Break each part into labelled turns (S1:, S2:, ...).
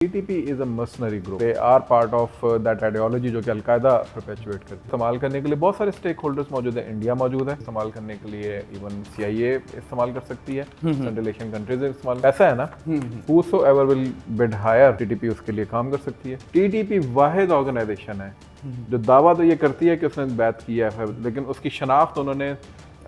S1: TTP is a mercenary group. They are part of that ideology जो कि al Qaeda perpetuate करती है। इस्तेमाल करने के लिए बहुत सारे स्टेक होल्डर्स मौजूद हैं, इंडिया मौजूद है इस्तेमाल करने के लिए, इवन CIA इस्तेमाल कर सकती है, सेंट्रल एशियन कंट्रीज इस्तेमाल, ऐसा है ना, whosoever will bid higher TTP उसके लिए काम कर सकती है। TTP वाहिद ऑर्गेनाइजेशन है जो दावा तो ये करती है कि उसने बैत किया है, लेकिन उसकी शनाख्त उन्होंने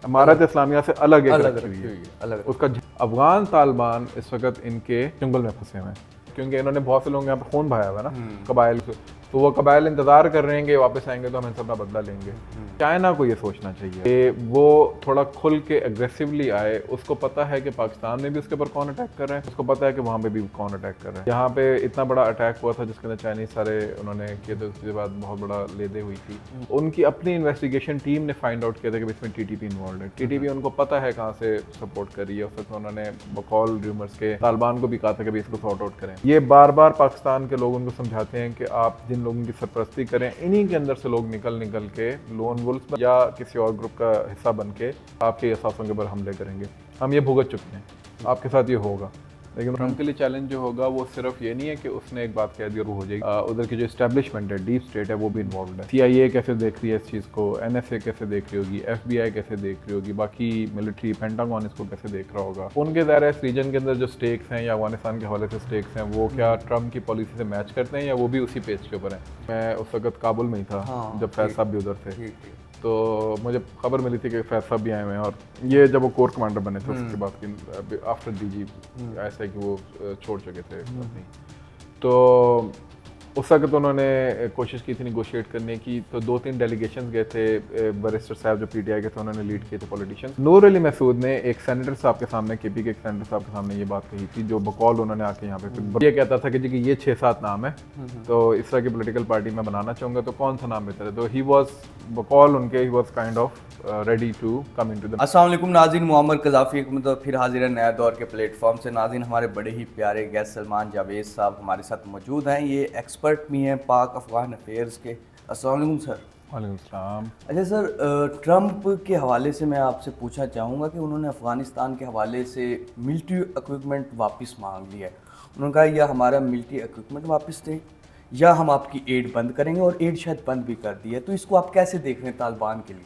S1: इमारत इस्लामिया से अलग एक रखी हुई है। उसका अफगान तालिबान इस वक्त इनके जंगल में फंसे हुए हैं क्योंकि इन्होंने बहुत से लोग यहाँ पर खून बहाया हुआ है ना कबाइल से, तो वो कबाइल इंतजार कर रहे हैं कि वापस आएंगे तो हम इनसे अपना बदला लेंगे। चाइना को ये सोचना चाहिए कि वो थोड़ा खुल के एग्रेसिवली आए। उसको पता है कि पाकिस्तान में भी उसके ऊपर कौन अटैक कर रहे हैं, उसको पता है कि वहाँ पे भी कौन अटैक कर रहे हैं। यहाँ पे इतना बड़ा अटैक हुआ था जिसके अंदर चाइनीज सारे उन्होंने किए थे, उसके बाद बहुत बड़ा लेदे हुई थी। उनकी अपनी इन्वेस्टिगेशन टीम ने फाइंड आउट किया था कि इसमें TTP इन्वॉल्व है। TTP उनको पता है कहाँ से सपोर्ट कर रही है। उस वक्त उन्होंने बकौल र्यूमर्स के तालिबान को भी कहा था कि इसको सॉर्ट आउट करें। ये बार बार पाकिस्तान के लोग उनको समझाते हैं कि आप जिन लोगों की सरपरस्ती करें, इन्हीं के अंदर से लोग निकल के लोन वुल्फ या किसी और ग्रुप का हिस्सा बन के आपके असासों के ऊपर हमले करेंगे। हम ये भुगत चुके हैं, आपके साथ ये होगा। लेकिन ट्रम्प के लिए चैलेंज जो होगा वो सिर्फ ये नहीं है कि उसने एक बात कह दी और वो हो जाएगी। उधर की जो एस्टेब्लिशमेंट है, डीप स्टेट है, वो भी इन्वॉल्व है। CIA कैसे देख रही है इस चीज़ को, NSA कैसे देख रही होगी, FBI कैसे देख रही होगी, बाकी मिलिट्री पेंटागन इसको कैसे देख रहा होगा। उनके ज़ाहिर है इस रीजन के अंदर जो स्टेक्स हैं या अफगानिस्तान के हवाले से स्टेक्स हैं, वो क्या ट्रम्प की पॉलिसी से मैच करते हैं या वो भी उसी पेज के ऊपर हैं। मैं उस वक्त काबुल में ही था जब फैज साहब भी उधर थे, तो मुझे खबर मिली थी कि फैज साहब भी आए हुए हैं और ये जब वो कोर कमांडर बने थे उसके बाद की आफ्टर DG ऐसा है कि वो छोड़ चुके थे अपनी। तो उस वक्त उन्होंने कोशिश की थी निगोशिएट करने की, तो 2-3 डेलीगेशन गए थे। बैरिस्टर साहब जो PTI के थे उन्होंने लीड किए थे पॉलिटिशियन। नूर अली महसूद ने एक सेनेटर साहब के सामने, KP के एक सेनेटर साहब के सामने ये बात कही थी, जो बकौल उन्होंने आके यहाँ पे ये कहता था कि जी कि ये 6-7 नाम है, तो इस तरह की पोलिटिकल पार्टी में बनाना चाहूँगा तो कौन सा नाम बेहतर है। तो ही वॉज बकौल उनके, he was kind of ready to come into the.
S2: अस्सलाम वालेकुम नाज़रीन, मोहम्मद कज़ाफ़ी मतलब फिर हाजिर है नया दौर के प्लेटफॉर्म से। नाज़रीन, हमारे बड़े ही प्यारे गेस्ट सलमान जावेद साहब हमारे साथ मौजूद हैं। ये एक्सपर्ट भी हैं पाक अफ़गान अफेयर्स के। अस्सलाम वालेकुम सर।
S1: वालेकुम सलाम।
S2: अच्छा सर, ट्रम्प के हवाले से मैं आपसे पूछना चाहूँगा कि उन्होंने अफ़गानिस्तान के हवाले से मिलिट्री इक्विपमेंट वापस मांग लिया है। उन्होंने कहा या हमारा मिलिट्री इक्विपमेंट वापस दें या हम आपकी एड बंद करेंगे, और एड शायद बंद भी कर दी है। तो इसको आप कैसे देख रहे हैं तालिबान के लिए?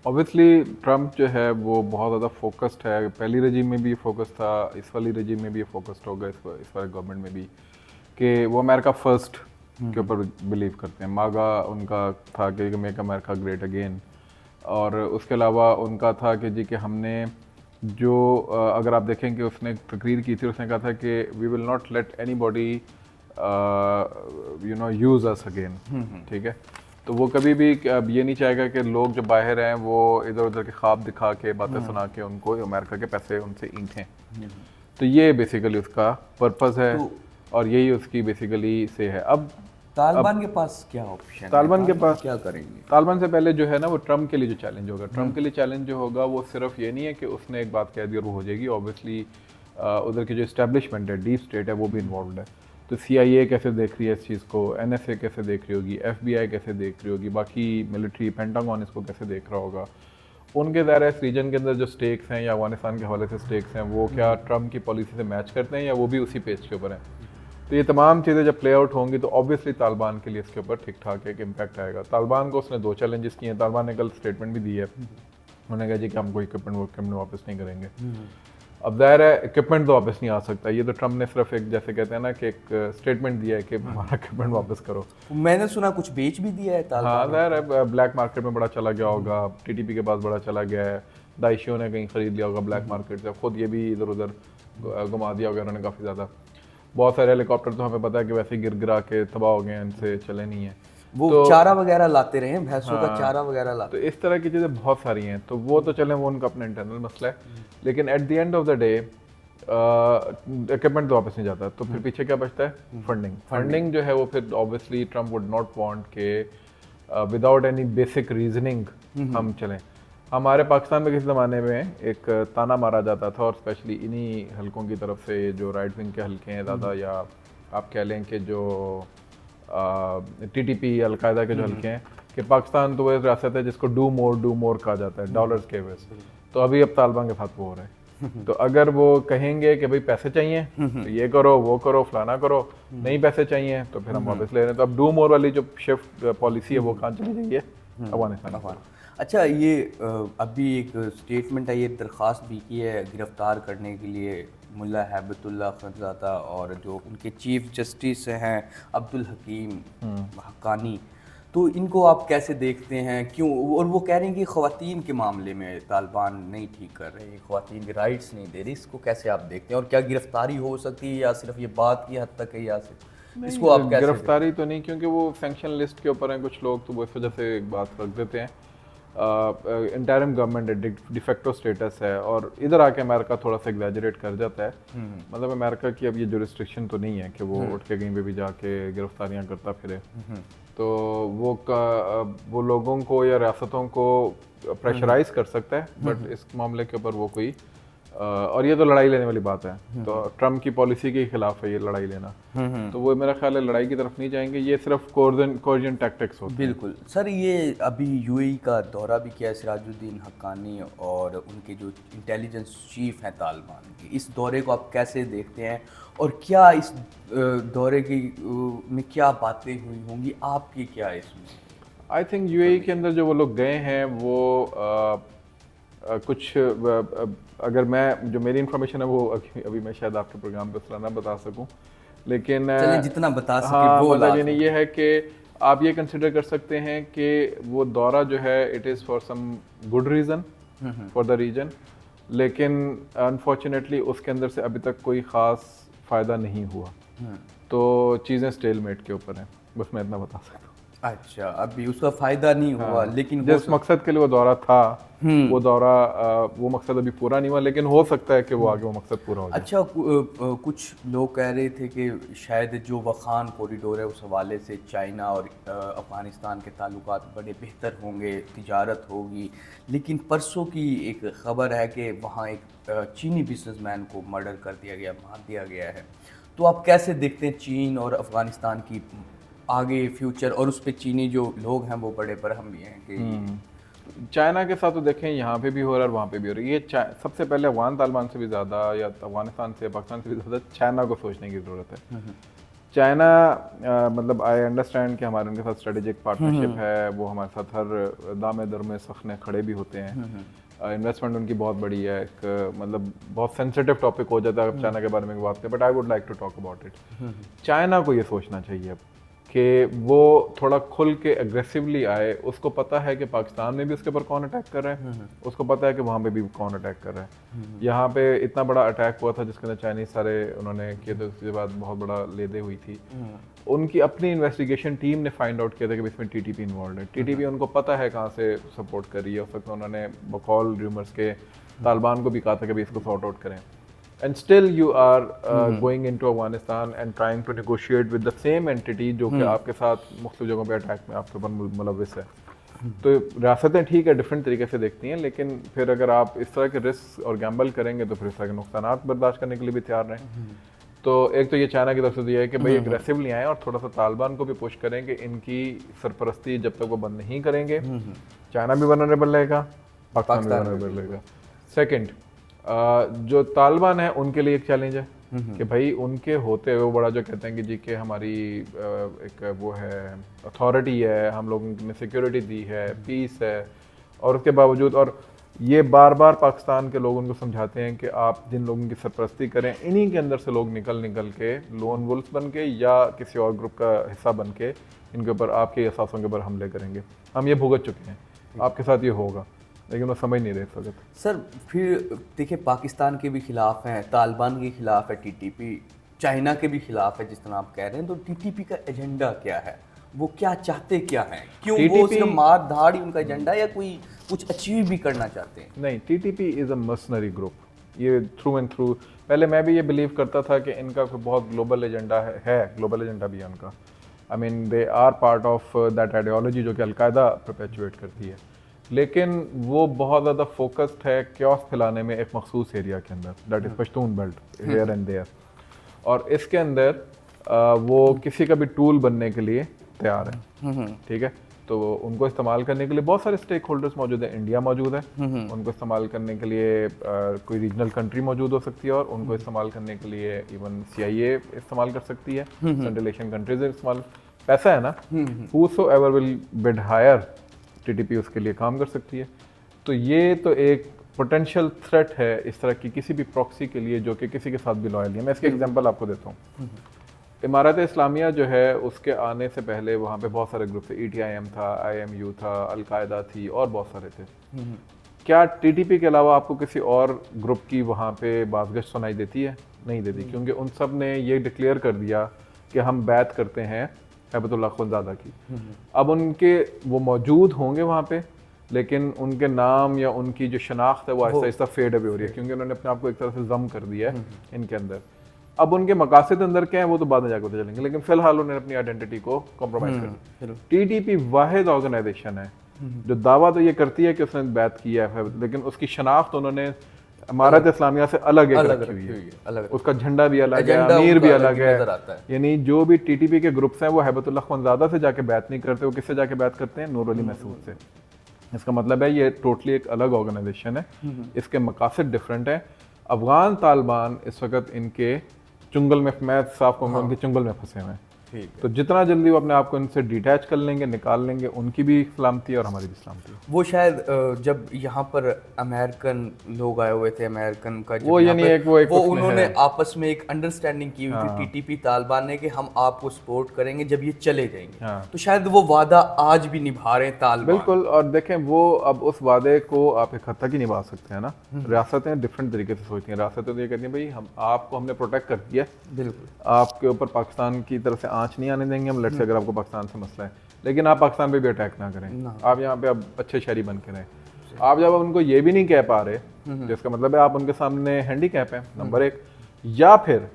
S1: ऑब्वियसली ट्रम्प जो है वो बहुत ज़्यादा फोकस्ड है। पहली रजीम में भी फोकस था, इस वाली रजीम में भी फोकस्ड होगा, इस वाले गवर्नमेंट में भी, कि वो अमेरिका फर्स्ट के ऊपर बिलीव करते हैं। मागा उनका था कि मेक अमेरिका ग्रेट अगेन, और उसके अलावा उनका था कि जी कि हमने जो अगर आप देखें कि उसने तकरीर की थी, उसने कहा था कि we will not let anybody use us again. ठीक है, तो वो कभी भी अब ये नहीं चाहेगा कि लोग जो बाहर हैं वो इधर उधर के ख्वाब दिखा के बातें सुना के उनको अमेरिका के पैसे उनसे ईंटें। तो ये बेसिकली उसका पर्पस है और यही उसकी बेसिकली से है। अब
S2: तालिबान के पास क्या ऑप्शन है?
S1: तालिबान के पास
S2: क्या करेंगे?
S1: तालिबान से पहले जो है ना, वो ट्रम्प के लिए जो चैलेंज होगा, ट्रम्प के लिए चैलेंज जो होगा वो सिर्फ ये नहीं है कि उसने एक बात कह दी और वो हो जाएगी। ऑब्वियसली उधर की जो एस्टेब्लिशमेंट है, डीप स्टेट है, वो भी इन्वॉल्व है। तो CIA कैसे देख रही है इस चीज़ को, NSA कैसे देख रही होगी, FBI कैसे देख रही होगी, बाकी मिलिट्री पेंटागन इसको कैसे देख रहा होगा। उनके ज़ाहिर है इस रीजन के अंदर जो स्टेक्स हैं या अफगानिस्तान के हवाले से स्टेक्स हैं, वो क्या ट्रम्प की पॉलिसी से मैच करते हैं या वो भी उसी पेज के ऊपर हैं। तो ये तमाम चीज़ें जब प्ले आउट होंगी तो ऑब्वियसली तालिबान के लिए इसके ऊपर ठीक ठाक एक इम्पैक्ट आएगा। तालिबान को उसने 2 चैलेंजेस किए हैं। तालिबान ने कल स्टेटमेंट भी दी है, उन्होंने कहा जी कि हम कोई इक्विपमेंट वापस नहीं करेंगे। अब ज़ाहिर है इक्विपमेंट तो वापस नहीं आ सकता, ये तो ट्रम्प ने सिर्फ एक, जैसे कहते हैं ना, कि एक स्टेटमेंट दिया है कि हमारा इक्विपमेंट वापस करो।
S2: मैंने सुना कुछ बेच भी दिया है तालिबान।
S1: हाँ, ज़ाहिर है ब्लैक मार्केट में बड़ा चला गया होगा, TTP के पास बड़ा चला गया है, दाइशियों ने कहीं ख़रीद लिया होगा ब्लैक मार्केट से, खुद ये भी इधर उधर घुमा दिया होगा उन्होंने काफ़ी ज़्यादा। बहुत सारे हेलीकॉप्टर तो हमें पता है कि वैसे ही गिर गिरा के तबाह हो गए हैं, इनसे चले नहीं हैं।
S2: वो तो चारा वगैरह लाते रहे हैं, भैंसों का चारा वगैरह लाते।
S1: तो इस तरह की चीज़ें बहुत सारी हैं, तो वो तो चलें, वो उनका अपना इंटरनल मसला है। लेकिन at the end of the day equipment तो वापस नहीं जाता, तो फिर पीछे क्या बचता है? फंडिंग जो है वो फिर obviously Trump would not want के विदाउट एनी बेसिक रीजनिंग हम चलें। हमारे पाकिस्तान में किसी ज़माने में एक ताना मारा जाता था, और स्पेशली इन्हीं हलकों की तरफ से, जो राइट विंग के हलके हैं ज़्यादा, या आप कह लें कि जो TTP अलकायदा के जो हलके हैं, कि पाकिस्तान तो वह रियासत है जिसको डू मोर कहा जाता है, डॉलर्स के एवज। तो अभी अब तालिबान के साथ वो हो रहा है। तो अगर वो कहेंगे कि भाई पैसे चाहिए तो ये करो वो करो फलाना करो, नहीं पैसे चाहिए तो फिर हम वापस ले रहे हैं। तो अब डू मोर वाली जो शिफ्ट पॉलिसी है वो कहाँ चली गई है? अफगानिस्तान की।
S2: अच्छा, ये अभी एक स्टेटमेंट आई है, दरख्वास्त भी की है गिरफ्तार करने के लिए मुल्ला हैबतुल्लाह खंजादा और जो उनके चीफ जस्टिस हैं अब्दुल हकीम हक्कानी। तो इनको आप कैसे देखते हैं, क्यों? और वो कह रहे हैं कि ख़वातीन के मामले में तालिबान नहीं ठीक कर रहे, ख़वातीन के राइट्स नहीं दे रही। इसको कैसे आप देखते हैं और क्या गिरफ्तारी हो सकती है या सिर्फ ये बात की हद तक है, या सिर्फ इसको आप कैसे
S1: गिरफ्तारी तो नहीं, क्योंकि वो सैंक्शन लिस्ट के ऊपर हैं कुछ लोग, तो वो इस वजह से एक बात रख देते हैं। इंटरिम गवर्नमेंट है, डिफेक्टो स्टेटस है, और इधर आके अमेरिका थोड़ा सा एग्जैजरेट कर जाता है। मतलब अमेरिका की अब ये जो रिस्ट्रिक्शन तो नहीं है कि वो उठ के कहीं पे भी जाके गिरफ्तारियां करता फिरे। तो वो लोगों को या रियासतों को प्रेशराइज कर सकता है, बट इस मामले के ऊपर वो कोई और ये तो लड़ाई लेने वाली बात है। तो ट्रम्प की पॉलिसी के खिलाफ है ये लड़ाई लेना। तो वो मेरा ख्याल है लड़ाई की तरफ नहीं जाएंगे, ये सिर्फ कोर्जन टैक्टिक्स होते हैं।
S2: बिल्कुल सर, ये अभी यूएई का दौरा भी किया सिराजुद्दीन हक्कानी और उनके जो इंटेलिजेंस चीफ हैं तालिबान के। इस दौरे को आप कैसे देखते हैं और क्या इस दौरे की में क्या बातें हुई होंगी, आपकी क्या इसमें?
S1: आई थिंक यूएई के अंदर जो वो लोग गए हैं वो कुछ अगर मैं जो मेरी इन्फॉर्मेशन है वो अभी मैं शायद आपके प्रोग्राम पे सालाना बता सकूं, लेकिन
S2: चलिए जितना बता सके
S1: हाँ,
S2: वो
S1: मतलब यानी ये है कि आप ये कंसिडर कर सकते हैं कि वो दौरा जो है it is for some good reason for the reason, लेकिन अनफॉर्चुनेटली उसके अंदर से अभी तक कोई ख़ास फ़ायदा नहीं हुआ। तो चीज़ें स्टेलमेट के ऊपर हैं, बस मैं इतना बता सकता हूँ।
S2: अच्छा, अभी उसका फायदा नहीं हुआ, लेकिन
S1: जिस मकसद के लिए वो दौरा था वो दौरा वो मकसद अभी पूरा नहीं हुआ, लेकिन हो सकता है कि वो आगे वो मकसद पूरा हो जाए।
S2: अच्छा, कुछ लोग कह रहे थे कि शायद जो वखान कॉरिडोर है उस हवाले से चाइना और अफ़गानिस्तान के ताल्लुकात बड़े बेहतर होंगे, तिजारत होगी, लेकिन परसों की एक ख़बर है कि वहाँ एक चीनी बिजनेसमैन को मर्डर कर दिया गया, मार दिया गया है। तो आप कैसे देखते हैं चीन और अफ़गानिस्तान की आगे फ्यूचर, और उस पे चीनी जो लोग हैं वो बड़े बरहम भी हैं कि
S1: चाइना के साथ तो देखें यहाँ पे भी हो रहा है और वहाँ पे भी हो रहा है। ये सबसे पहले अफगान तालिबान से भी ज़्यादा या अफगानिस्तान से पाकिस्तान से भी ज़्यादा चाइना को सोचने की ज़रूरत है। चाइना मतलब आई अंडरस्टैंड कि हमारे उनके साथ स्ट्रेटेजिक पार्टनरशिप है, वो हमारे साथ हर दामे दरमे सखने खड़े भी होते हैं। इन्वेस्टमेंट उनकी बहुत बड़ी है, एक मतलब बहुत सेंसिटिव टॉपिक हो जाता है चाइना के बारे में बात करें, but I would like to talk about it. China को ये सोचना चाहिए अब कि वो थोड़ा खुल के एग्रेसिवली आए। उसको पता है कि पाकिस्तान में भी उसके ऊपर कौन अटैक कर रहा है, उसको पता है कि वहाँ पे भी कौन अटैक कर रहा है। यहाँ पे इतना बड़ा अटैक हुआ था जिसके अंदर चाइनीज सारे उन्होंने किए थे, उसके बाद बहुत बड़ा लेदे हुई थी। उनकी अपनी इन्वेस्टिगेशन टीम ने फाइंड आउट किया था कि इसमें टीटीपी इन्वॉल्व है। टीटीपी उनको पता है कहाँ से सपोर्ट कर रही है। उस वक्त उन्होंने बकौल रूमर्स के तालिबान को भी कहा था कि इसको सॉर्ट आउट करें। And still you are going into Afghanistan and trying to negotiate with the same entity जो कि आपके साथ मुख्तलिफ जगहों पे अटैक में आपके ऊपर मुलविस है। तो रियासतें ठीक है डिफरेंट तरीके से देखती हैं, लेकिन फिर अगर आप इस तरह के रिस्क और गैम्बल करेंगे तो फिर इस तरह के नुकसान बर्दाश्त करने के लिए भी तैयार रहें। तो एक तो ये चाइना की तरफ से तो ये है कि भाई एग्रेसिवली आएँ और थोड़ा सा तालिबान को भी पुश करें कि इनकी सरपरस्ती जब तक वो बंद नहीं करेंगे चाइना भी वनरेबल रहेगा, पाकिस्तान भी वनरेबल रहेगा। सेकेंड, जो तालिबान है उनके लिए एक चैलेंज है कि भाई उनके होते हुए वो बड़ा जो कहते हैं कि जी के हमारी एक वो है अथॉरिटी है, हम लोगों ने सिक्योरिटी दी है, पीस है, और उसके बावजूद और ये बार बार पाकिस्तान के लोग उनको समझाते हैं कि आप जिन लोगों की सरपरस्ती करें इन्हीं के अंदर से लोग निकल के लोन वुल्फ बन के या किसी और ग्रुप का हिस्सा बन के इनके ऊपर आपके असासों के ऊपर हमले करेंगे। हम ये भुगत चुके हैं, आपके साथ ये होगा, लेकिन वो समझ नहीं रहे सकते।
S2: सर फिर देखिए, पाकिस्तान के भी खिलाफ हैं, तालिबान के खिलाफ है टीटीपी, चाइना के भी खिलाफ है जिस तरह आप कह रहे हैं। तो टीटीपी का एजेंडा क्या है, वो क्या चाहते क्या हैं? क्यों वो सिर्फ मार धाड़ ही उनका एजेंडा है या कोई कुछ अचीव भी करना चाहते हैं?
S1: नहीं, TTP is a mercenary group, ये थ्रू एंड थ्रू। पहले मैं भी ये बिलीव करता था कि इनका कोई बहुत ग्लोबल एजेंडा है, ग्लोबल एजेंडा भी है उनका। I mean they are part of that ideology जो कि अलकायदा परपेचुएट करती है, लेकिन वो बहुत ज़्यादा फोकस्ड है क्योस फैलाने में एक मखसूस एरिया के अंदर, that is Pashtun belt here and there. और इसके अंदर वो किसी का भी टूल बनने के लिए तैयार है, ठीक है। तो उनको इस्तेमाल करने के लिए बहुत सारे स्टेक होल्डर्स मौजूद हैं। इंडिया मौजूद है, उनको इस्तेमाल करने के लिए कोई रीजनल कंट्री मौजूद हो सकती है, और उनको इस्तेमाल करने के लिए इवन CIA इस्तेमाल कर सकती है, सेंट्रल एशियन कंट्रीज इस्तेमाल। पैसा है ना, whosoever will bid higher, TTP उसके लिए काम कर सकती है। तो ये तो एक पोटेंशियल थ्रेट है इस तरह की किसी भी प्रॉक्सी के लिए जो कि किसी के साथ भी लॉयल है। मैं इसके एग्जांपल आपको देता हूँ। इमारत इस्लामिया जो है उसके आने से पहले वहाँ पे बहुत सारे ग्रुप थे, ETIM था, IMU था, अलकायदा थी और बहुत सारे थे। क्या TTP के अलावा आपको किसी और ग्रुप की वहाँ पे बाज़गश्त सुनाई देती है? नहीं देती, क्योंकि उन सब ने ये डिक्लेयर कर दिया कि हम बैत करते हैं हैबतुल्लाह खुनज़ादा की। अब उनके वो मौजूद होंगे वहाँ पे, लेकिन उनके नाम या उनकी जो शनाख्त है वो आहिस्ता आहिस्ता फेड अवे हो रही है, क्योंकि उन्होंने अपने आप को एक तरह से जम कर दिया है इनके अंदर। अब उनके मकासद अंदर क्या है वो तो बाद में जाकर पता चलेंगे, लेकिन फिलहाल उन्होंने अपनी आइडेंटिटी को कॉम्प्रोमाइज कर दिया। TTP वाहिद ऑर्गेनाइजेशन है जो दावा तो ये करती है कि उसने बैत किया है, लेकिन उसकी शनाख्त उन्होंने इमारत इस्लामिया से अलग रखी हुई है। उसका झंडा भी अलग है, अमीर भी अलग है। यानी जो भी TTP के ग्रुप्स हैं वो हैबतुल्लाह खुनज़ादा से जाके बैत नहीं करते, वो किससे जाके बैत करते हैं? नूर अली महसूद से। इसका मतलब है ये टोटली एक अलग ऑर्गेनाइजेशन है, इसके मकासद डिफरेंट है। अफगान तालिबान इस वक्त इनके चुंगल में, मैं साफ कहूँगा उनके चुंगल में फंसे हुए हैं। तो जितना जल्दी वो अपने आप को इनसे डिटैच कर लेंगे, निकाल लेंगे, उनकी भी सलामती है और हमारी भी सलामती है।
S2: वो शायद जब यहाँ पर अमेरिकन लोग आए हुए थे, अमेरिकन का
S1: वो यानी वो
S2: उन्होंने आपस में एक अंडरस्टैंडिंग की हुई थी TTP तालिबान ने कि हम आपको सपोर्ट करेंगे जब ये चले जाएंगे। तो शायद वो वादा आज भी निभा रहे हैं तालिबान।
S1: बिल्कुल, और देखें वो अब उस वादे को आप एक हद तक ही निभा सकते हैं ना। रियासतें डिफरेंट तरीके से सोचती हैं। रियासतें तो ये कहती हैं भाई हम आपको हमने प्रोटेक्ट कर दिया, बिल्कुल आपके ऊपर पाकिस्तान की तरफ से आंच नहीं आने देंगे हम, लेट्स से अगर आपको पाकिस्तान से मसला है, लेकिन आप पाकिस्तान पे भी अटैक ना करें, आप यहाँ पे अब अच्छे शहरी बन के रहें। आप जब उनको ये भी नहीं कह पा रहे, जिसका मतलब है आप उनके सामने हैंडीकैप है नंबर 1, या फिर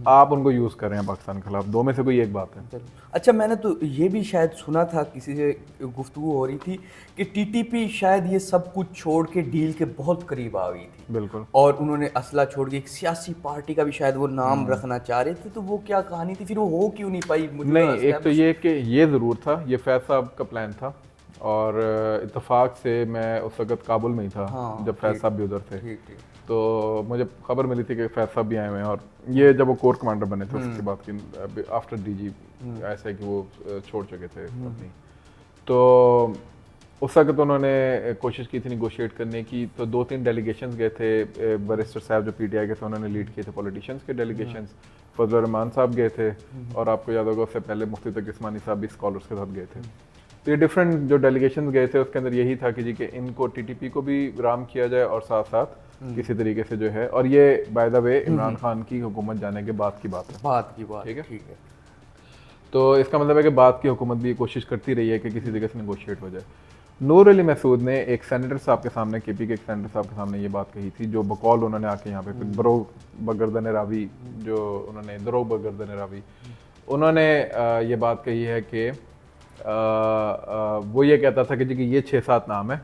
S1: आप उनको यूज कर रहे हैं पाकिस्तान के खिलाफ, दो में से कोई एक बात है।
S2: अच्छा, मैंने तो ये भी शायद सुना था, किसी से गुफ्तगू हो रही थी कि TTP शायद ये सब कुछ छोड़ के डील के बहुत करीब आ गई थी।
S1: बिल्कुल,
S2: और उन्होंने असला छोड़ के एक सियासी पार्टी का भी शायद वो नाम रखना चाह रहे थे। तो वो क्या कहानी थी, फिर वो हो क्यों नहीं पाई?
S1: नहीं, एक तो ये कि ये ज़रूर था, ये फैज़ साहब का प्लान था, और इत्तेफाक से मैं उस वक्त काबुल में ही था जब फैज़ साहब भी उधर थे। तो मुझे खबर मिली थी कि फैज़ साहब भी आए हुए हैं, और ये जब वो कोर कमांडर बने थे उसके बाद की आफ्टर DG ऐसा है कि वो छोड़ चुके थे अपनी। तो उस वक्त उन्होंने कोशिश की थी निगोशिएट करने की। तो 2-3 डेलीगेशंस गए थे, बैरिस्टर साहब जो PTI के थे उन्होंने लीड किए थे पॉलिटिशियंस के डेलीगेशंस, फजल रहमान साहब गए थे, और आपको याद होगा उससे पहले मुफ्ती तकी उस्मानी साहब भी स्कॉलर्स के साथ गए थे। तो ये डिफरेंट जो डेलीगेशन गए थे उसके अंदर यही था कि जी कि इनको TTP को भी राम किया जाए और साथ साथ किसी तरीके से जो है, और ये by the way Imran Khan की हुकूमत जाने के बाद की बात है, ठीक है। तो इसका मतलब है कि बाद की हुकूमत भी कोशिश करती रही है कि किसी तरीके से नेगोशिएट हो जाए। नूर अली महसूद ने एक सेनेटर साहब के सामने, KP के एक सेनेटर साहब के सामने ये बात कही थी, जो बकौल उन्होंने आके यहाँ पे दरोग बगरदन रावी, जो उन्होंने दरोग बगरदन रावी, उन्होंने ये बात कही है कि वो ये कहता था कि जी कि ये 6-7 नाम है,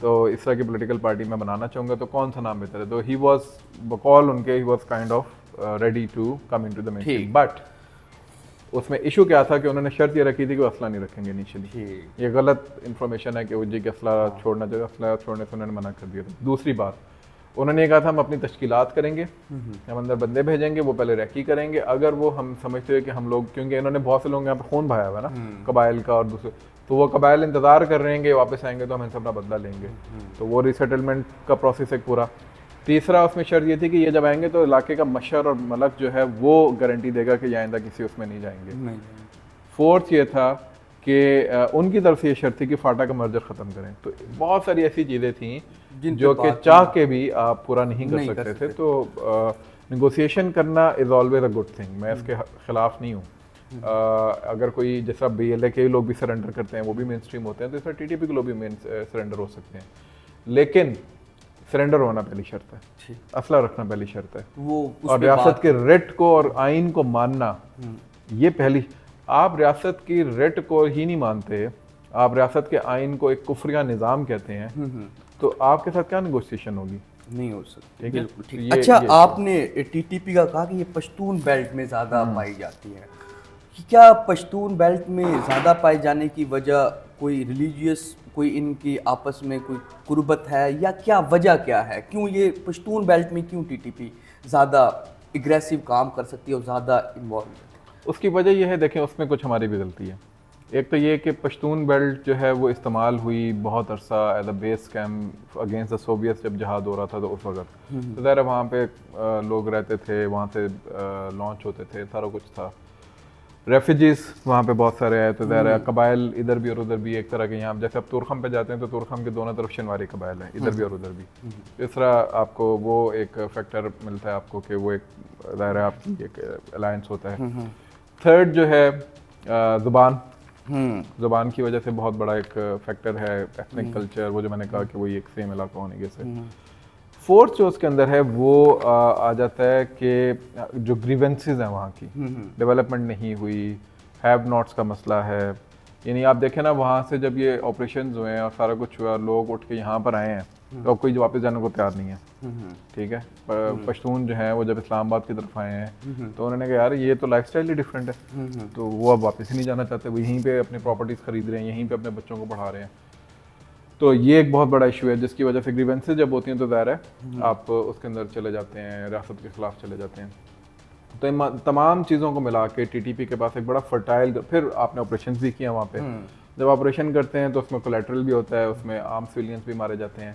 S1: तो इस तरह की पॉलिटिकल पार्टी मैं बनाना चाहूँगा, तो कौन सा नाम बेहतर है? तो ही वॉज बकौल उनके, he was kind of ready to come into the main, but उसमें इशू क्या था कि उन्होंने शर्त ये रखी थी कि वो असला नहीं रखेंगे इनिशियली। ये गलत इन्फॉर्मेशन है कि वो जी कि असला छोड़ना चाहिए, असला छोड़ने से उन्होंने मना कर दिया था। दूसरी बात, उन्होंने ये कहा था हम अपनी तश्कीलात करेंगे, हम अंदर बंदे भेजेंगे, वो पहले रैकी करेंगे, अगर वो हम समझते हुए कि हम लोग, क्योंकि इन्होंने बहुत से लोग यहाँ पर खून बहाया हुआ है ना कबाइल का और दूसरे, तो वो कबाइल इंतज़ार कर रहे हैं वापस आएंगे तो हम इनसे अपना बदला लेंगे, तो वो रिसेटलमेंट का प्रोसेस एक पूरा। तीसरा उसमें शर्त ये थी कि ये जब आएंगे तो इलाके का मशर और मलक जो है वो गारंटी देगा कि आइंदा किसी उसमें नहीं जाएंगे। फोर्थ ये था कि उनकी तरफ से ये शर्त थी कि फाटा का मर्जर ख़त्म करें। तो बहुत सारी ऐसी चीज़ें थी जो कि चाह के भी आप पूरा नहीं कर सकते थे। तो निगोशिएशन करना is always a good thing, मैं इसके ख़िलाफ़ नहीं हूँ। अगर कोई जैसा BLA के लोग भी सरेंडर करते हैं, वो भी मेन स्ट्रीम होते हैं, तो इस तरह TTP के लोग भी सरेंडर हो सकते हैं, लेकिन सरेंडर होना पहली शर्त है, असला रखना पहली शर्त है, और रियासत के रेट को और आइन को मानना ये पहली। आप रियासत की रेट को ही नहीं मानते, आप रियासत के आइन को एक कुफरिया निज़ाम कहते हैं, तो आपके साथ क्या नेगोशिएशन होगी?
S2: नहीं हो सकती। बिल्कुल ठीक। अच्छा, आपने TTP का कहा कि ये पश्तून बेल्ट में ज़्यादा पाई जाती है, क्या पश्तून बेल्ट में ज़्यादा पाए जाने की वजह कोई रिलीजियस, कोई इनकी आपस में कोई कुर्बत है, या क्या वजह क्या है, क्यों ये पश्तून बेल्ट में क्यों टीटीपी ज़्यादा एग्रेसिव काम कर सकती है और ज़्यादा इन्वॉल्व?
S1: उसकी वजह यह है, देखें उसमें कुछ हमारी भी गलती है। एक तो ये कि पश्तून बेल्ट जो है वो इस्तेमाल हुई बहुत अरसा as a base camp against the Soviet, जब जहाद हो रहा था तो उस वक्त तो ज़रा वहाँ पे लोग रहते थे, वहाँ से लॉन्च होते थे, सारा कुछ था। रेफ्यूजीज़ वहाँ पे बहुत सारे आए, तो ज़रा कबाइल इधर भी और उधर भी, एक तरह के यहाँ जैसे आप तुरखम पे जाते हैं तो तुरखम के दोनों तरफ शनवारी कबाइल हैं, इधर भी और उधर भी। इस तरह आपको वो एक फैक्टर मिलता है आपको कि वो एक ज़ाहिर है आपकी एक अलायंस होता है। थर्ड जो है ज़ुबान, ज़ुबान की वजह से बहुत बड़ा एक फैक्टर है, एथनिक कल्चर, वो जो मैंने कहा कि वही एक सेम इलाका होने के से। फोर्थ जो उसके अंदर है वो आ जाता है कि जो ग्रीवेंसेस हैं वहाँ की, डेवलपमेंट नहीं हुई, हैव नॉट्स का मसला है। यानी आप देखें ना, वहाँ से जब ये ऑपरेशंस हुए हैं और सारा कुछ हुआ, लोग उठ के यहाँ पर आए हैं तो अब कोई वापस जाने को तैयार नहीं है, ठीक है। पश्तून जो है वो जब इस्लामाबाद की तरफ आए हैं तो उन्होंने कहा यार ये तो लाइफस्टाइल ही डिफरेंट है, तो वो अब वापस ही नहीं जाना चाहते, वो यहीं पे अपनी प्रॉपर्टीज़ खरीद रहे हैं, यहीं पे अपने बच्चों को पढ़ा रहे हैं। तो ये एक बहुत बड़ा इशू है जिसकी वजह से ग्रीवेंसेस जब होती हैं तो ज़ाहिर है आप उसके अंदर चले जाते हैं, रियासत के खिलाफ चले जाते हैं। तो इन तमाम चीज़ों को मिला के टीटीपी के पास एक बड़ा फर्टाइल, फिर आपने ऑपरेशन भी किया वहाँ पे। जब ऑपरेशन करते हैं तो उसमें कोलेट्रल भी होता है, उसमें आर्म सिविलियंस भी मारे जाते हैं।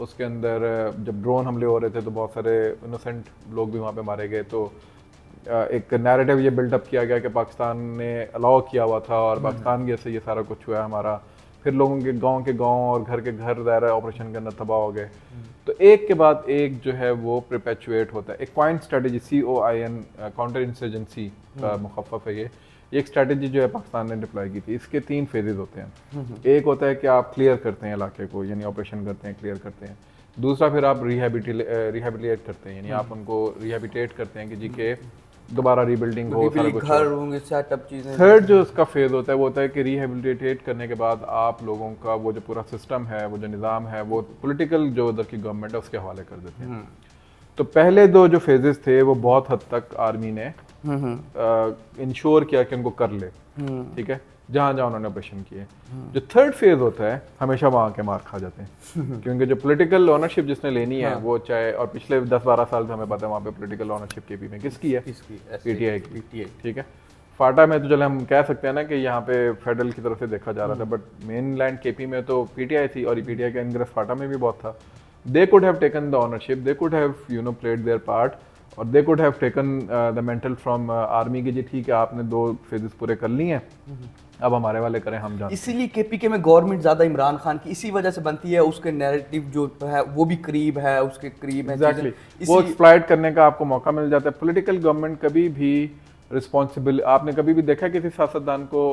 S1: उसके अंदर जब ड्रोन हमले हो रहे थे तो बहुत सारे इनोसेंट लोग भी वहाँ पे मारे गए। तो एक नैरेटिव ये बिल्डअप किया गया कि पाकिस्तान ने अलाउ किया हुआ था और पाकिस्तान के से ये सारा कुछ हुआ है हमारा। फिर लोगों के गांव और घर के घर ज़ाहिर ऑपरेशन के अंदर तबाह हो गए। तो एक के बाद एक जो है वो प्रिपेचुएट होता है। एक coin strategy, COIN, counter insurgency का मुखफ़फ़ है ये। एक स्ट्रेटजी जो है पाकिस्तान ने डिप्लॉय की थी। इसके 3 फेजेस होते हैं। एक होता है कि आप क्लियर करते हैं इलाके को, यानी ऑपरेशन करते हैं, क्लियर करते हैं। दूसरा फिर आप रिहेबिलिटेट करते हैं, यानी आप उनको रिहेबिलिटेट करते हैं कि जी के दोबारा रीबिल्डिंग हो, सारा कुछ
S2: घर होंगे, सेटअप चीजें।
S1: थर्ड जो उसका फेज होता है वो होता है कि रिहेबिलिटेट करने के बाद आप लोगों का वो जो पूरा सिस्टम है, वो जो निज़ाम है, वो पॉलिटिकल जो उधर की गवर्नमेंट है उसके हवाले कर देते हैं। तो पहले 2 जो फेजेस थे वो बहुत हद तक आर्मी ने इंश्योर किया कि उनको कर ले, ठीक है, जहाँ जहाँ उन्होंने ऑपरेशन किए। जो थर्ड फेज होता है हमेशा वहाँ के मार खा जाते हैं क्योंकि जो पॉलिटिकल ओनरशिप जिसने लेनी है वो चाहे, और पिछले 10-12 साल से हमें पता है वहाँ पे पॉलिटिकल ओनरशिप केपी में किसकी है, PTI की, ठीक है। फाटा में तो चले हम कह सकते हैं ना कि यहाँ पे फेडरल की तरफ से देखा जा रहा था, बट मेन लैंड केपी में तो PTI थी और PTI का इंग्रेस फाटा में भी बहुत था। They could have taken the ownership, they could have played their part, और they could have taken the mantle from army की, जी ठीक है आपने 2 फेजेस पूरे कर लिए हैं, अब हमारे वाले करें, हम जानते हैं।
S2: इसीलिए KPK में गवर्नमेंट ज़्यादा इमरान खान की इसी वजह से बनती है, उसके नैरेटिव जो है वो भी करीब है, उसके करीब है।
S1: एग्जैक्टली, वो एक्सप्लॉइट करने का आपको मौका मिल जाता है। पॉलिटिकल गवर्नमेंट कभी भी रिस्पॉन्सिबल, आपने कभी भी देखा किसी सियासतदान को,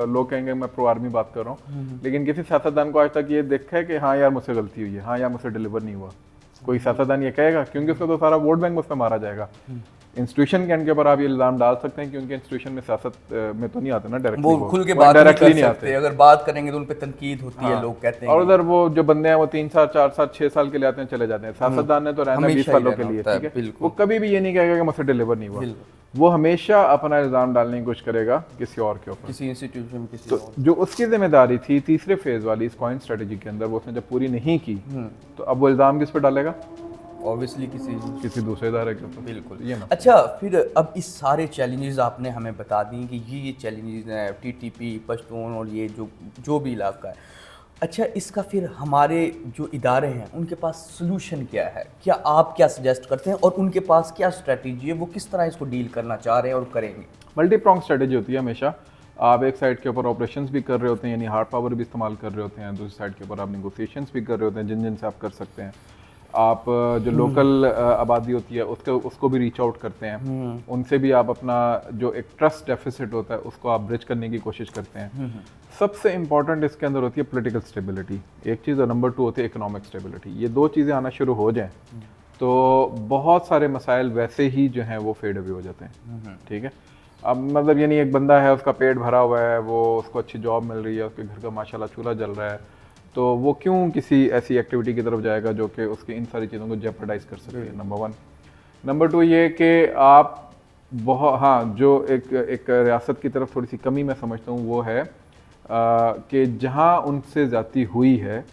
S1: लोग कहेंगे मैं प्रो आर्मी बात कर रहा हूँ, लेकिन किसी सियासतदान को आज तक ये देखा है कि हाँ यार मुझसे गलती हुई है, हाँ यार मुझसे डिलीवर नहीं हुआ? कोई सियासतदान ये कहेगा? क्योंकि उसका तो सारा वोट बैंक उस पर मारा जाएगा। इंस्टीट्यूशन के इनके ऊपर आप ये इल्जाम डाल सकते हैं क्योंकि इंस्टीट्यूशन में सियासत में तो नहीं आते ना डायरेक्टली,
S2: वो खुल के बात डायरेक्टली नहीं आते, अगर बात करेंगे तो उन पे तनकीद होती है, लोग कहते हैं।
S1: और उधर वो जो बंदे हैं वो 3 साल 4 साल 6 साल के लिए आते हैं, चले जाते हैं। सियासतदान ने तो रहना 20 सालों के लिए, ठीक है। वो कभी भी ये नहीं कहेगा कि मुझसे डिलीवर नहीं हुआ, वो हमेशा अपना इल्जाम डालने की कोशिश करेगा किसी और के ऊपर,
S2: किसी इंस्टीट्यूशन, किसी
S1: तो जो उसकी जिम्मेदारी थी तीसरे फेज वाली इस कॉइन स्ट्रेटजी के अंदर, वो उसने जब पूरी नहीं की तो अब वो इल्जाम किस पे डालेगा?
S2: ऑब्वियसली किसी
S1: दूसरे इदारे के ऊपर।
S2: बिल्कुल,
S1: ये ना।
S2: अच्छा, फिर अब इस सारे चैलेंजेस आपने हमें बता दी कि ये चैलेंजेस हैं, TTP, पश्तून और ये जो भी इलाका है। अच्छा, इसका फिर हमारे जो इदारे हैं उनके पास सलूशन क्या है? क्या आप क्या सजेस्ट करते हैं और उनके पास क्या स्ट्रेटजी है, वो किस तरह इसको डील करना चाह रहे हैं और करेंगे?
S1: मल्टी प्रॉन्ग स्ट्रेटजी होती है हमेशा। आप एक साइड के ऊपर ऑपरेशंस भी कर रहे होते हैं, यानी हार्ड पावर भी इस्तेमाल कर रहे होते हैं, दूसरी साइड के ऊपर आप नेगोशिएशंस भी कर रहे होते हैं जिन से आप कर सकते हैं। आप जो लोकल आबादी होती है उसको भी रीच आउट करते हैं, उनसे भी आप अपना जो एक ट्रस्ट डेफिसिट होता है उसको आप ब्रिज करने की कोशिश करते हैं। सबसे इंपॉर्टेंट इसके अंदर होती है पॉलिटिकल स्टेबिलिटी, एक चीज़, और नंबर 2 होती है इकोनॉमिक स्टेबिलिटी। ये 2 चीज़ें आना शुरू हो जाएं तो बहुत सारे मसाइल वैसे ही जो हैं वो फेड अवे हो जाते हैं, ठीक है। अब मतलब यानी एक बंदा है, उसका पेट भरा हुआ है, वो उसको अच्छी जॉब मिल रही है, उसके घर का माशाल्लाह चूल्हा जल रहा है, तो वो क्यों किसी ऐसी एक्टिविटी की तरफ जाएगा जो कि उसकी इन सारी चीज़ों को जेपरडाइज कर सकती है, नंबर 1। नंबर 2 ये कि आप बहुत, हाँ, जो एक रियासत की तरफ थोड़ी सी कमी मैं समझता हूँ वो है कि जहाँ उनसे ज्यादती हुई है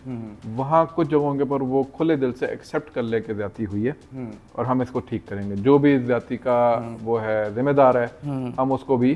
S1: वहाँ कुछ जगहों के ऊपर वो खुले दिल से एक्सेप्ट कर ले के ज्यादती हुई है और हम इसको ठीक करेंगे। जो भी इस ज्यादती का वो है जिम्मेदार है हम उसको भी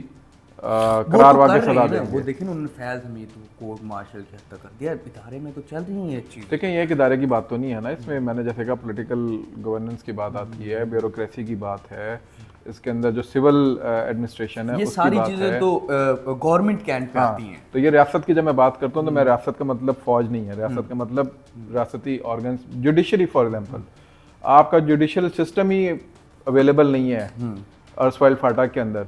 S1: करार वाक़ई सजा देंगे।
S2: वो देखिए ना, उन्होंने फैज़ हमीद को कोर्ट मार्शल के हद तक कर दिया। इदारे में तो चल रही है ये चीज़।
S1: देखें ये एक इदारे की बात तो नहीं है ना इसमें, मैंने जैसे कहा पॉलिटिकल गवर्नेंस की बात आती है, ब्यूरोक्रेसी की बात है, इसके अंदर जो सिविल एडमिनिस्ट्रेशन है
S2: ये
S1: उसकी
S2: सारी
S1: बात
S2: चीज़ें
S1: है।
S2: तो गवर्नमेंट कैंट पे
S1: हाँ,
S2: आती हैं।
S1: तो ये रियासत की जब मैं बात करता हूँ तो मैं रियासत का मतलब फौज नहीं है, रियासत का मतलब रियासती ऑर्गन, जुडिशरी फॉर एग्जांपल, आपका जुडिशियल सिस्टम ही अवेलेबल नहीं है अर्सवाइल फाटा के अंदर,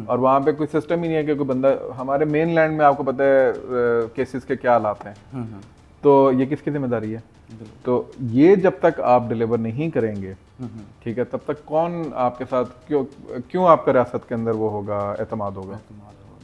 S1: और वहाँ पे कोई सिस्टम ही नहीं है कि कोई बंदा, हमारे मेन लैंड में आपको पता है केसेस के क्या हालात हैं, तो ये किसकी जिम्मेदारी है? तो ये जब तक आप डिलीवर नहीं करेंगे, ठीक है, तब तक कौन आपके साथ क्यों आपका रियासत के अंदर वो होगा, एतमाद होगा,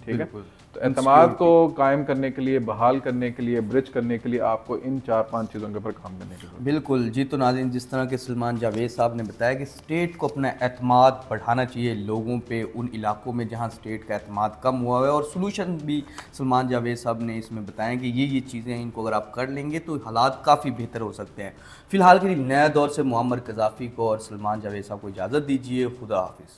S1: ठीक है। तो एतमाद को कायम करने के लिए, बहाल करने के लिए, ब्रिज करने के लिए आपको इन 4-5 चीज़ों के ऊपर काम करने की जरूरत है।
S2: बिल्कुल जी। तो नाज़रीन, जिस तरह के सलमान जावेद साहब ने बताया कि स्टेट को अपना एतमाद बढ़ाना चाहिए लोगों पे, उन इलाकों में जहाँ स्टेट का एतमाद कम हुआ है, और सलूशन भी सलमान जावेद साहब ने इसमें बताया कि ये चीज़ें हैं, इनको अगर आप कर लेंगे तो हालात काफ़ी बेहतर हो सकते हैं। फ़िलहाल के लिए नया दौर से मुअम्मर क़ज़ाफ़ी को और सलमान जावेद साहब को इजाज़त दीजिए। खुदा हाफिज़।